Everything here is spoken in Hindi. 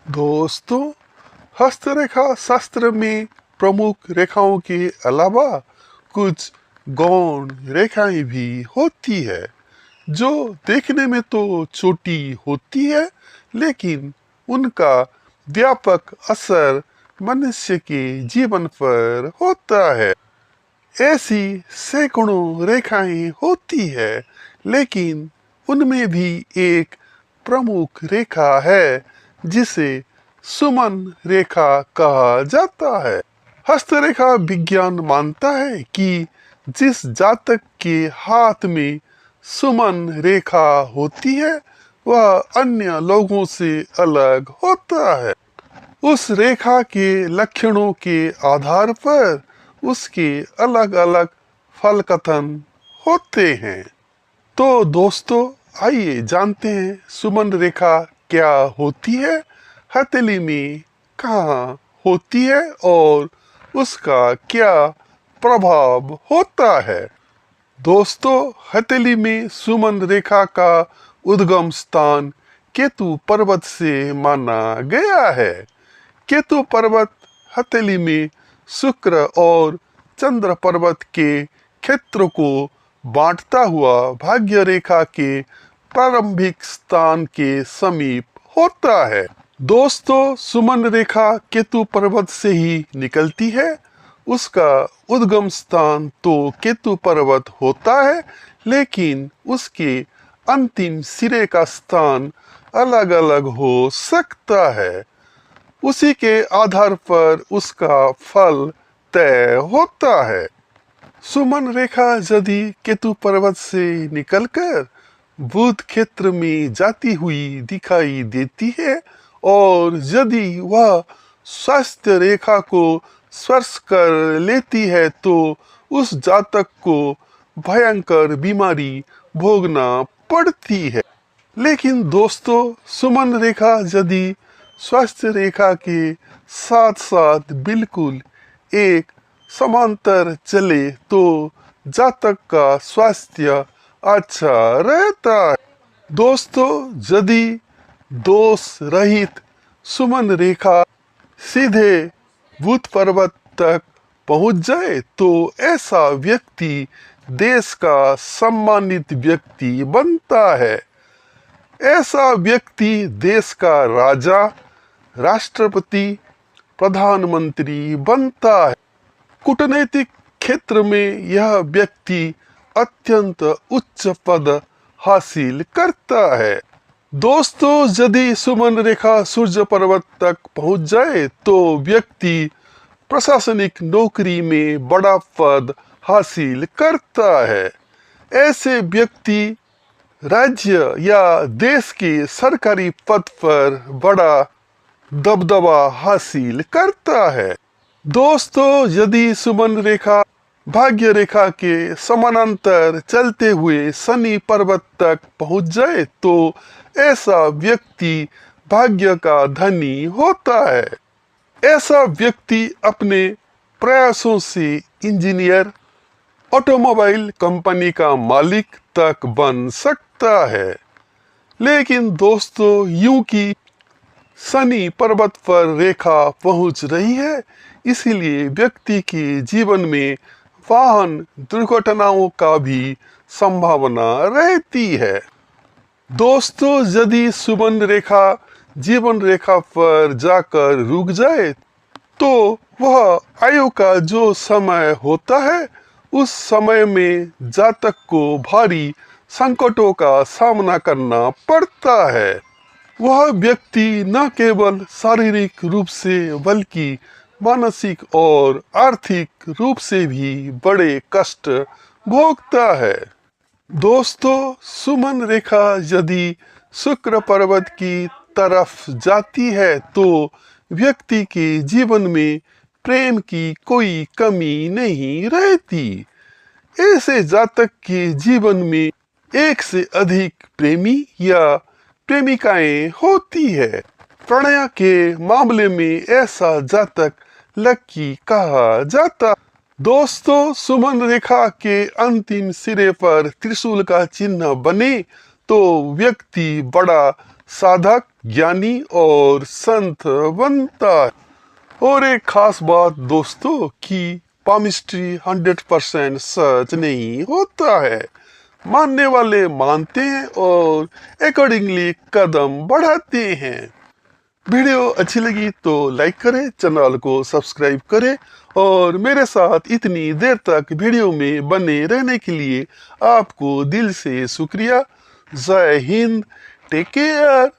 दोस्तों, हस्तरेखा शास्त्र में प्रमुख रेखाओं के अलावा कुछ गौण रेखाएं भी होती है जो देखने में तो छोटी होती है, लेकिन उनका व्यापक असर मनुष्य के जीवन पर होता है। ऐसी सैकड़ों रेखाएं होती है, लेकिन उनमें भी एक प्रमुख रेखा है जिसे सुमन रेखा कहा जाता है। हस्तरेखा विज्ञान मानता है कि जिस जातक के हाथ में सुमन रेखा होती है वह अन्य लोगों से अलग होता है। उस रेखा के लक्षणों के आधार पर उसके अलग अलग फल कथन होते हैं। तो दोस्तों, आइए जानते हैं सुमन रेखा क्या होती है, हथेली में कहाँ होती है और उसका क्या प्रभाव होता है। दोस्तों, हथेली में सुमन रेखा का उद्गम स्थान केतु पर्वत से माना गया है। केतु पर्वत हथेली में शुक्र और चंद्र पर्वत के क्षेत्र को बांटता हुआ भाग्य रेखा के प्रारंभिक स्थान के समीप होता है। दोस्तों, सुमन रेखा केतु पर्वत से ही निकलती है। उसका उद्गम स्थान तो केतु पर्वत होता है, लेकिन उसके अंतिम सिरे का स्थान अलग अलग हो सकता है। उसी के आधार पर उसका फल तय होता है। सुमन रेखा यदि केतु पर्वत से निकलकर बुध क्षेत्र में जाती हुई दिखाई देती है और यदि वह स्वास्थ्य रेखा को स्पर्श कर लेती है तो उस जातक को भयंकर बीमारी भोगना पड़ती है। लेकिन दोस्तों, सुमन रेखा यदि स्वास्थ्य रेखा के साथ साथ बिल्कुल एक समांतर चले तो जातक का स्वास्थ्य अच्छा रहता है। दोस्तों, यदि दोष रहित सुमन रेखा सीधे बुध पर्वत तक पहुंच जाए तो ऐसा व्यक्ति देश का सम्मानित व्यक्ति बनता है। ऐसा व्यक्ति देश का राजा, राष्ट्रपति, प्रधानमंत्री बनता है। कूटनीतिक क्षेत्र में यह व्यक्ति अत्यंत उच्च पद हासिल करता है। दोस्तों, यदि सुमन रेखा सूर्य पर्वत तक पहुंच जाए तो व्यक्ति प्रशासनिक नौकरी में बड़ा पद हासिल करता है। ऐसे व्यक्ति राज्य या देश के सरकारी पद पर बड़ा दबदबा हासिल करता है। दोस्तों, यदि सुमन रेखा भाग्य रेखा के समानांतर चलते हुए शनि पर्वत तक पहुंच जाए तो ऐसा व्यक्ति भाग्य का धनी होता है। ऐसा व्यक्ति अपने प्रयासों से इंजीनियर, ऑटोमोबाइल कंपनी का मालिक तक बन सकता है। लेकिन दोस्तों, यूं कि शनि पर्वत पर रेखा पहुंच रही है, इसीलिए व्यक्ति के जीवन में वाहन दुर्घटनाओं का भी संभावना रहती है। दोस्तों, यदि सुमन रेखा जीवन रेखा पर जाकर रुक जाए तो वह आयु का जो समय होता है उस समय में जातक को भारी संकटों का सामना करना पड़ता है। वह व्यक्ति न केवल शारीरिक रूप से बल्कि मानसिक और आर्थिक रूप से भी बड़े कष्ट भोगता है। दोस्तों, सुमन रेखा यदि शुक्र पर्वत की तरफ जाती है तो व्यक्ति के जीवन में प्रेम की कोई कमी नहीं रहती। ऐसे जातक के जीवन में एक से अधिक प्रेमी या प्रेमिकाएं होती है। प्रणय के मामले में ऐसा जातक लकी कहा जाता। दोस्तों, सुमन रेखा के अंतिम सिरे पर त्रिशूल का चिन्ह बने तो व्यक्ति बड़ा साधक ज्ञानी और संत बनता है। और एक खास बात दोस्तों कि पामिस्ट्री 100% सच नहीं होता है। मानने वाले मानते हैं और अकॉर्डिंगली कदम बढ़ाते हैं। वीडियो अच्छी लगी तो लाइक करें, चैनल को सब्सक्राइब करें और मेरे साथ इतनी देर तक वीडियो में बने रहने के लिए आपको दिल से शुक्रिया। जय हिंद, टेक केयर।